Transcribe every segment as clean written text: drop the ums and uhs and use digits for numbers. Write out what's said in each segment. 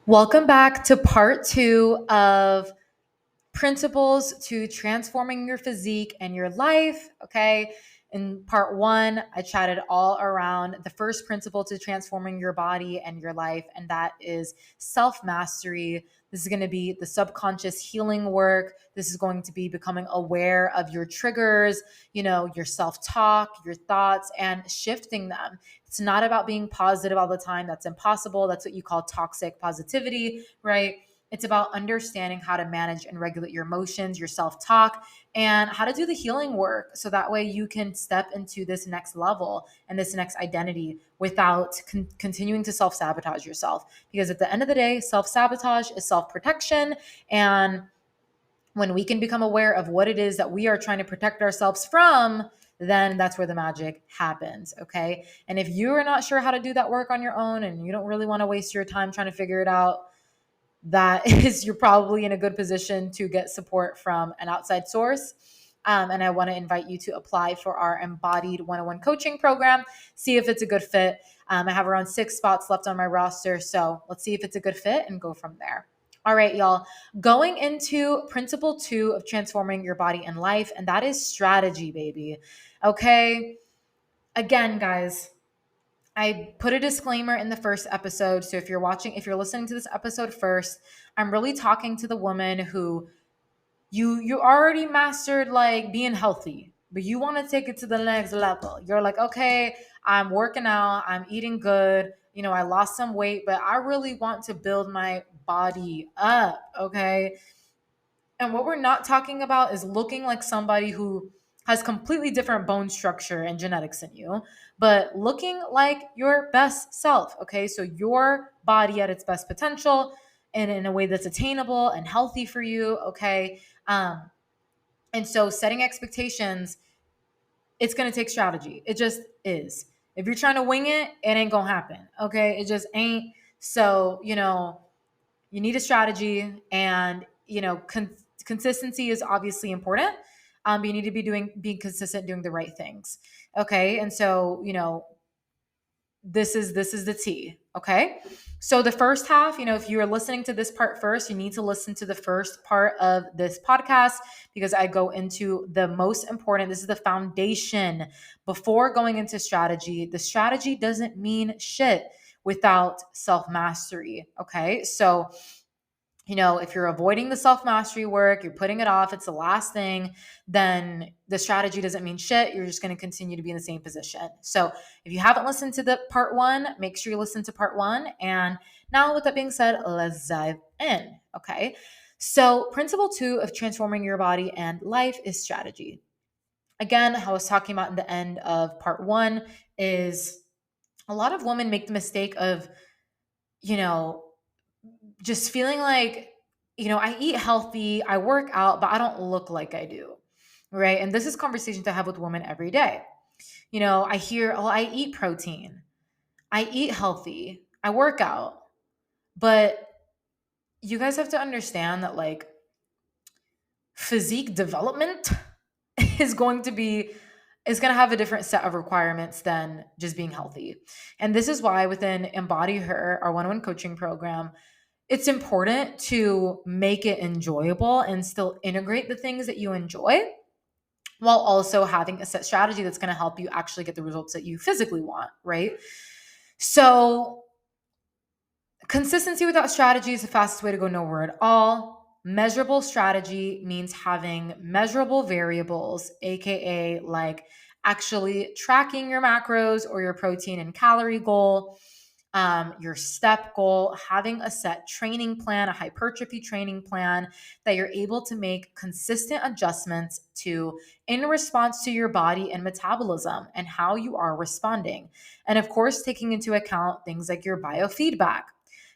Welcome back to part two of principles to transforming your physique and your life. Okay. In part one, I chatted all around the first principle to transforming your body and your life, and that is self mastery. This is going to be the subconscious healing work. This is going to be becoming aware of your triggers, your self talk, your thoughts, and shifting them. It's not about being positive all the time. That's impossible. That's what you call toxic positivity, right? It's about understanding how to manage and regulate your emotions, your self talk, and how to do the healing work. So that way you can step into this next level and this next identity without continuing to self sabotage yourself. Because at the end of the day, self sabotage is self protection. And when we can become aware of what it is that we are trying to protect ourselves from, then that's where the magic happens. Okay. And if you are not sure how to do that work on your own and you don't really want to waste your time trying to figure it out, that is, you're probably in a good position to get support from an outside source. And I want to invite you to apply for our Embodied 101 coaching program, see if it's a good fit. I have around 6 spots left on my roster. So let's see if it's a good fit and go from there. All right, y'all. Going into principle 2 of transforming your body and life, and that is strategy, baby. Okay. Again, guys, I put a disclaimer in the first episode. So if you're listening to this episode first, I'm really talking to the woman who you already mastered like being healthy, but you want to take it to the next level. You're like, okay, I'm working out, I'm eating good, I lost some weight, but I really want to build my body up, okay? And what we're not talking about is looking like somebody who has completely different bone structure and genetics than you, but looking like your best self. Okay. So your body at its best potential and in a way that's attainable and healthy for you. Okay. And so setting expectations, it's going to take strategy. It just is. If you're trying to wing it, it ain't going to happen. Okay. It just ain't. So, you need a strategy and, consistency is obviously important. But you need to being consistent, doing the right things. Okay. And so, this is the T. Okay. So the first half, if you're listening to this part first, you need to listen to the first part of this podcast because I go into the most important. This is the foundation before going into strategy. The strategy doesn't mean shit without self mastery. Okay. So if you're avoiding the self mastery work, you're putting it off, it's the last thing, then the strategy doesn't mean shit. You're just going to continue to be in the same position. So if you haven't listened to the part one, make sure you listen to part one. And now, with that being said, let's dive in. Okay. So, principle 2 of transforming your body and life is strategy. Again, I was talking about in the end of part one is a lot of women make the mistake of, you know, just feeling like, I eat healthy, I work out, but I don't look like I do. Right. And this is conversations I have with women every day. I hear, oh, I eat protein, I eat healthy, I work out. But you guys have to understand that like physique development is going to be is going to have a different set of requirements than just being healthy. And this is why within Embody Her, our one-on-one coaching program, it's important to make it enjoyable and still integrate the things that you enjoy while also having a set strategy that's going to help you actually get the results that you physically want, right? So consistency without strategy is the fastest way to go nowhere at all. Measurable strategy means having measurable variables, aka like actually tracking your macros or your protein and calorie goal, your step goal, having a set training plan, a hypertrophy training plan that you're able to make consistent adjustments to in response to your body and metabolism and how you are responding. And of course, taking into account things like your biofeedback.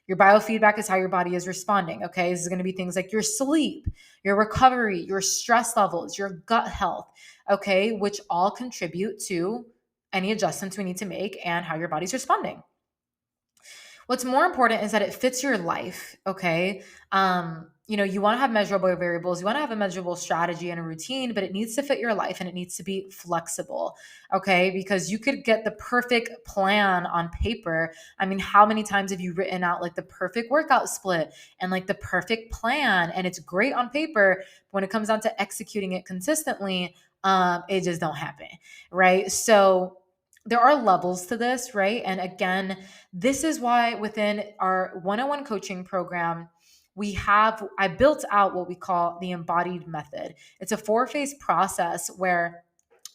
Your biofeedback is how your body is responding. Okay. This is going to be things like your sleep, your recovery, your stress levels, your gut health. Okay. Which all contribute to any adjustments we need to make and how your body's responding. What's more important is that it fits your life, okay? You want to have measurable variables, you want to have a measurable strategy and a routine, but it needs to fit your life and it needs to be flexible, okay? Because you could get the perfect plan on paper. I mean, how many times have you written out like the perfect workout split and like the perfect plan, and it's great on paper, but when it comes down to executing it consistently, it just don't happen, right? So there are levels to this, right? And again, this is why within our one-on-one coaching program, I built out what we call the embodied method. It's a 4-phase process where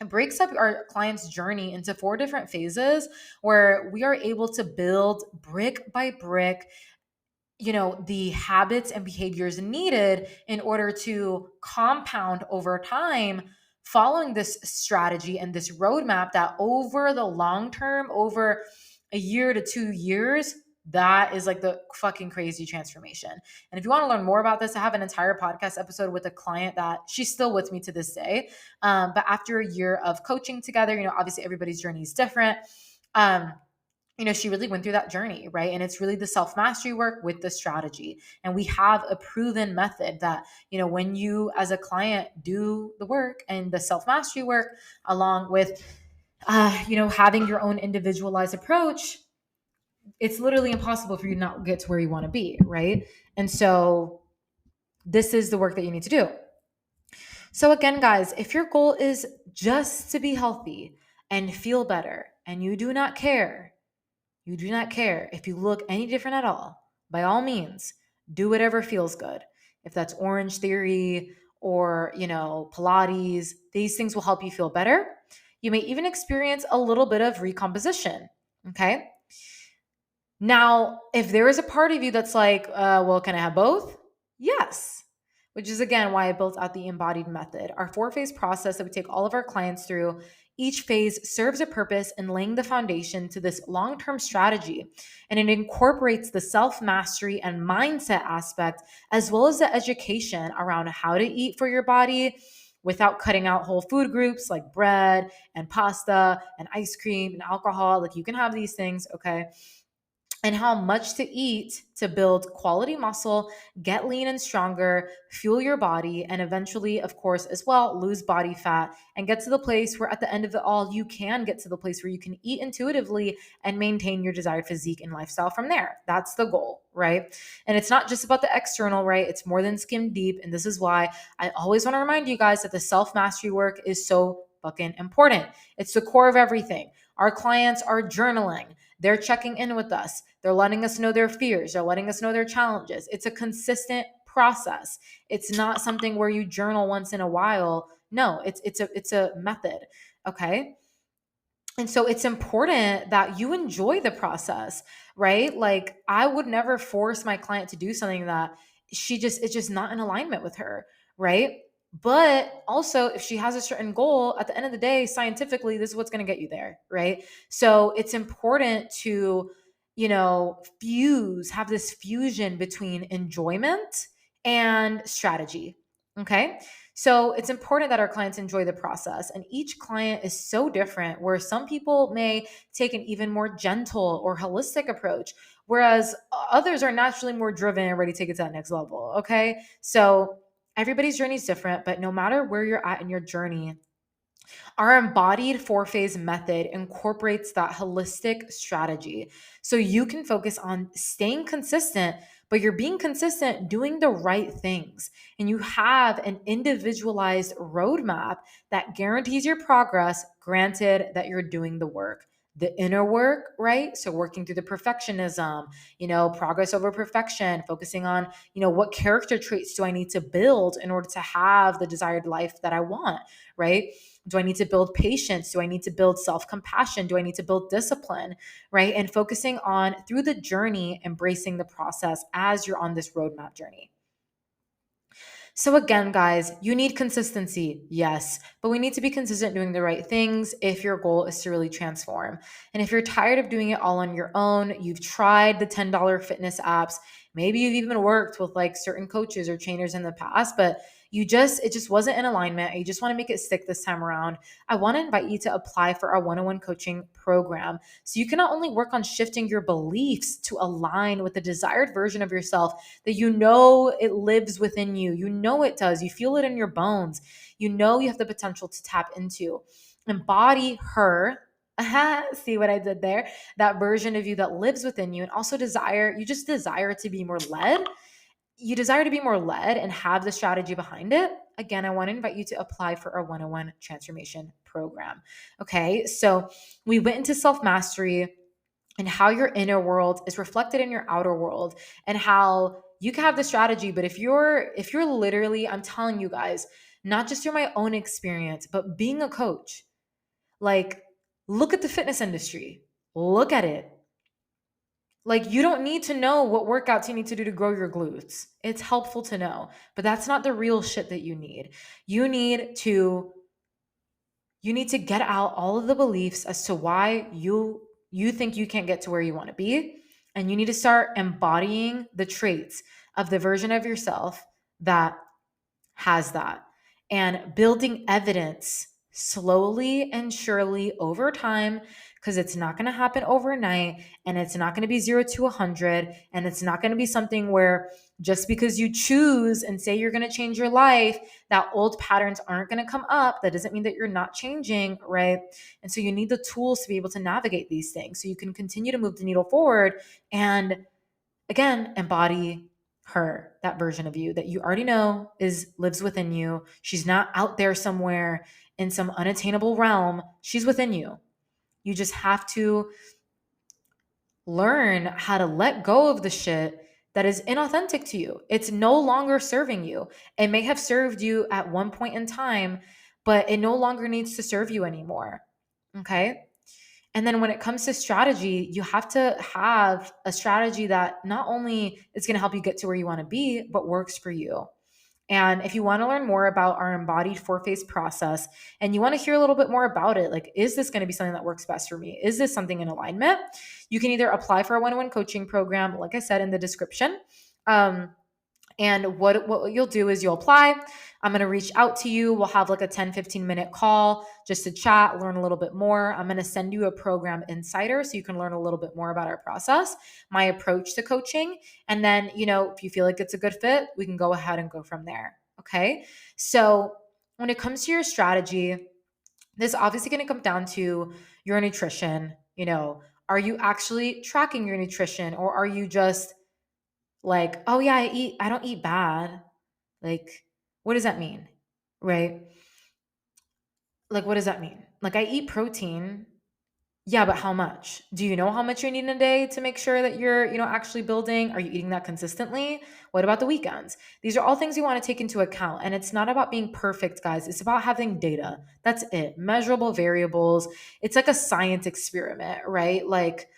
it breaks up our client's journey into 4 different phases where we are able to build brick by brick, the habits and behaviors needed in order to compound over time, following this strategy and this roadmap that over the long term, over a year to 2 years, that is like the fucking crazy transformation. And if you want to learn more about this, I have an entire podcast episode with a client that she's still with me to this day. But after a year of coaching together, obviously everybody's journey is different. She really went through that journey, right? And it's really the self mastery work with the strategy. And we have a proven method that, when you as a client do the work and the self mastery work, along with, having your own individualized approach, it's literally impossible for you to not get to where you want to be, right? And so this is the work that you need to do. So again, guys, if your goal is just to be healthy and feel better, and you do not care if you look any different at all, by all means, do whatever feels good. If that's Orange Theory or, Pilates, these things will help you feel better. You may even experience a little bit of recomposition. Okay. Now, if there is a part of you that's like, well, can I have both? Yes. Which is again why I built out the embodied method, our 4-phase process that we take all of our clients through. Each phase serves a purpose in laying the foundation to this long term strategy. And it incorporates the self mastery and mindset aspect, as well as the education around how to eat for your body without cutting out whole food groups like bread and pasta and ice cream and alcohol. Like, you can have these things, okay? And how much to eat to build quality muscle, get lean and stronger, fuel your body, and eventually, of course, as well, lose body fat and get to the place where at the end of it all, you can get to the place where you can eat intuitively and maintain your desired physique and lifestyle from there. That's the goal, right? And it's not just about the external, right? It's more than skin deep. And this is why I always want to remind you guys that the self-mastery work is so fucking important. It's the core of everything. Our clients are journaling. They're checking in with us. They're letting us know their fears. They're letting us know their challenges. It's a consistent process. It's not something where you journal once in a while. No, it's a method. Okay. And so it's important that you enjoy the process, right? Like, I would never force my client to do something that it's just not in alignment with her, right? But also, if she has a certain goal, at the end of the day, scientifically, this is what's going to get you there, right? So it's important to, have this fusion between enjoyment and strategy. Okay. So it's important that our clients enjoy the process. And each client is so different, where some people may take an even more gentle or holistic approach, whereas others are naturally more driven and ready to take it to that next level. Okay. So everybody's journey is different, but no matter where you're at in your journey, our embodied 4-phase method incorporates that holistic strategy. So you can focus on staying consistent, but you're being consistent doing the right things. And you have an individualized roadmap that guarantees your progress, granted that you're doing the work. The inner work, right? So working through the perfectionism, progress over perfection, focusing on, what character traits do I need to build in order to have the desired life that I want, right? Do I need to build patience? Do I need to build self-compassion? Do I need to build discipline, right? And focusing on, through the journey, embracing the process as you're on this roadmap journey. So again, guys, you need consistency, yes, but we need to be consistent doing the right things if your goal is to really transform. And if you're tired of doing it all on your own, you've tried the $10 fitness apps, maybe you've even worked with like certain coaches or trainers in the past, but it just wasn't in alignment, and you just want to make it stick this time around, I want to invite you to apply for our one-on-one coaching program. So you can not only work on shifting your beliefs to align with the desired version of yourself that you know it lives within you. You know it does. You feel it in your bones. You know you have the potential to tap into. Embody her. See what I did there? That version of you that lives within you, and also you just desire to be more led. You desire to be more led and have the strategy behind it. Again, I want to invite you to apply for our one-on-one transformation program. Okay. So we went into self mastery and how your inner world is reflected in your outer world, and how you can have the strategy. But if you're literally, I'm telling you guys, not just through my own experience, but being a coach, like, look at the fitness industry, look at it. Like, you don't need to know what workouts you need to do to grow your glutes. It's helpful to know, but that's not the real shit that you need. You need to get out all of the beliefs as to why you think you can't get to where you want to be, and you need to start embodying the traits of the version of yourself that has that, and building evidence slowly and surely over time, because it's not going to happen overnight, and it's not going to be 0 to 100, and it's not going to be something where just because you choose and say you're going to change your life, that old patterns aren't going to come up. That doesn't mean that you're not changing, right? And so you need the tools to be able to navigate these things so you can continue to move the needle forward and, again, embody her, that version of you that you already know lives within you. She's not out there somewhere in some unattainable realm. She's within you. You just have to learn how to let go of the shit that is inauthentic to you. It's no longer serving you. It may have served you at one point in time, but it no longer needs to serve you anymore. Okay? And then when it comes to strategy, you have to have a strategy that not only is going to help you get to where you want to be, but works for you. And if you want to learn more about our embodied 4-phase process, and you want to hear a little bit more about it, like, is this going to be something that works best for me? Is this something in alignment? You can either apply for a one-on-one coaching program, like I said in the description. And what you'll do is you'll apply. I'm going to reach out to you. We'll have like a 10-15 minute call just to chat, learn a little bit more. I'm going to send you a program insider so you can learn a little bit more about our process, my approach to coaching. And then, if you feel like it's a good fit, we can go ahead and go from there. Okay. So when it comes to your strategy, this is obviously going to come down to your nutrition. Are you actually tracking your nutrition, or are you just like, oh yeah, I don't eat bad. Like, what does that mean? Right? Like, what does that mean? Like, I eat protein. Yeah, but how much? Do you know how much you need in a day to make sure that you're, actually building? Are you eating that consistently? What about the weekends? These are all things you want to take into account. And it's not about being perfect, guys. It's about having data. That's it. Measurable variables. It's like a science experiment, right? Like,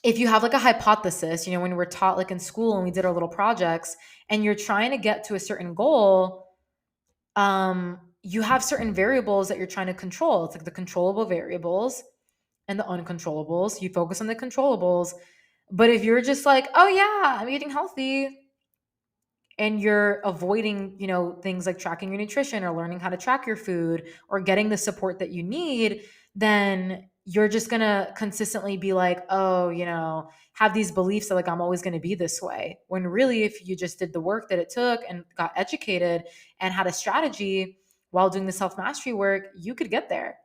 if you have like a hypothesis, when we're taught like in school and we did our little projects, and you're trying to get to a certain goal, you have certain variables that you're trying to control. It's like the controllable variables and the uncontrollables. You focus on the controllables. But if you're just like, oh yeah, I'm eating healthy, and you're avoiding, things like tracking your nutrition or learning how to track your food or getting the support that you need, then you're just going to consistently be like, oh, have these beliefs that like I'm always going to be this way. When really, if you just did the work that it took and got educated and had a strategy while doing the self-mastery work, you could get there.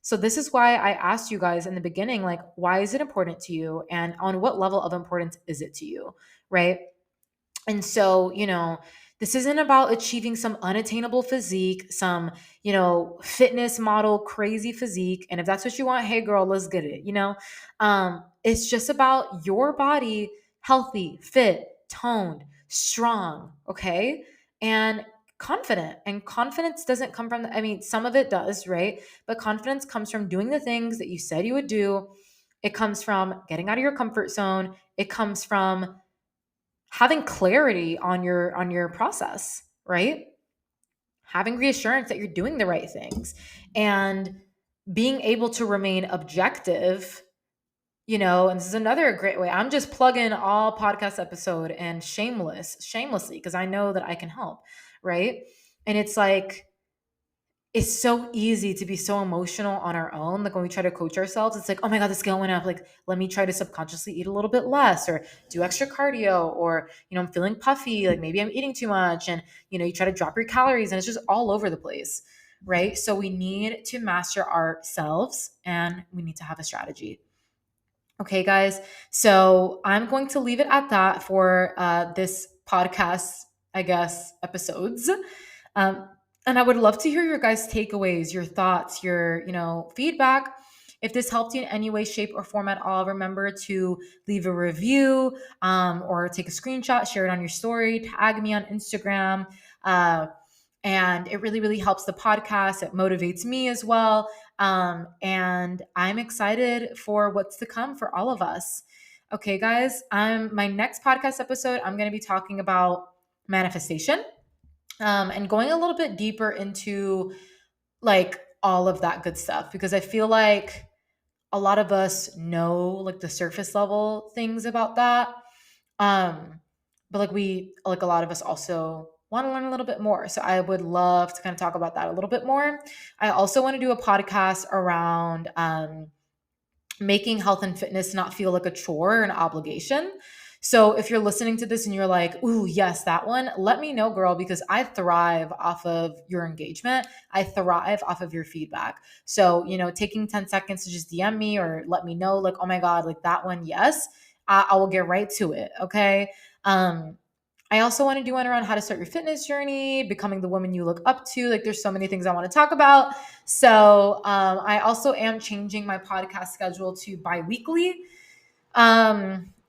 So this is why I asked you guys in the beginning, like, why is it important to you? And on what level of importance is it to you? Right? And so, this isn't about achieving some unattainable physique, some, fitness model, crazy physique. And if that's what you want, hey girl, let's get it, it's just about your body healthy, fit, toned, strong, okay? And confident. And confidence doesn't come from, some of it does, right? But confidence comes from doing the things that you said you would do. It comes from getting out of your comfort zone. It comes from having clarity on your process, right? Having reassurance that you're doing the right things, and being able to remain objective And this is another great way. I'm just plugging all podcast episode and shamelessly, because I know that I can help, right? And it's like, it's so easy to be so emotional on our own. Like when we try to coach ourselves, it's like, oh my God, the scale went up. Like, let me try to subconsciously eat a little bit less or do extra cardio, or, I'm feeling puffy. Like maybe I'm eating too much. And, you try to drop your calories and it's just all over the place. Right. So we need to master ourselves and we need to have a strategy. Okay, guys. So I'm going to leave it at that for this podcast, I guess, episodes. Um, and I would love to hear your guys' takeaways, your thoughts, your, feedback. If this helped you in any way, shape, or form at all, remember to leave a review, or take a screenshot, share it on your story, tag me on Instagram. And it really, really helps the podcast. It motivates me as well. And I'm excited for what's to come for all of us. Okay, guys. My next podcast episode, I'm going to be talking about manifestation, and going a little bit deeper into like all of that good stuff, because I feel like a lot of us know like the surface level things about that. Um, but like a lot of us also want to learn a little bit more. So I would love to kind of talk about that a little bit more. I also want to do a podcast around making health and fitness not feel like a chore or an obligation. So if you're listening to this and you're like, ooh, yes, that one, let me know, girl, because I thrive off of your engagement. I thrive off of your feedback. So, taking 10 seconds to just DM me or let me know, like, oh my God, like that one, yes, I will get right to it. Okay. I also want to do one around how to start your fitness journey, becoming the woman you look up to. Like, there's so many things I want to talk about. So, I also am changing my podcast schedule to bi-weekly,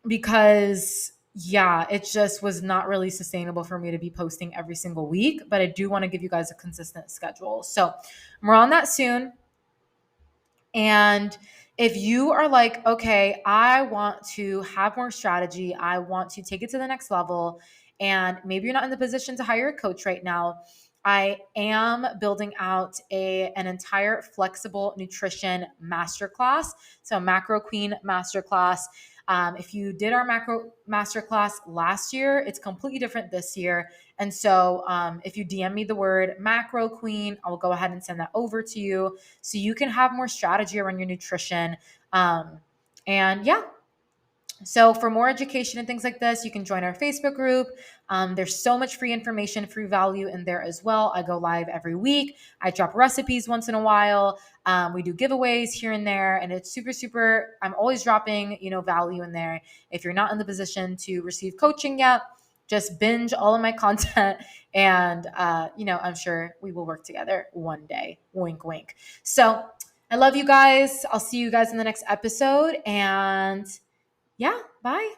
because yeah, it just was not really sustainable for me to be posting every single week, but I do want to give you guys a consistent schedule. So, more on that soon. And if you are like, okay, I want to have more strategy, I want to take it to the next level, and maybe you're not in the position to hire a coach right now, I am building out an entire flexible nutrition masterclass. So, Macro Queen masterclass. If you did our macro masterclass last year, it's completely different this year. And so, if you DM me the word macro queen, I will go ahead and send that over to you so you can have more strategy around your nutrition. And yeah, so for more education and things like this, you can join our Facebook group. There's so much free information, free value in there as well. I go live every week. I drop recipes once in a while. We do giveaways here and there, and it's super, super. I'm always dropping, value in there. If you're not in the position to receive coaching yet, just binge all of my content, and I'm sure we will work together one day. Wink, wink. So I love you guys. I'll see you guys in the next episode, and yeah, bye.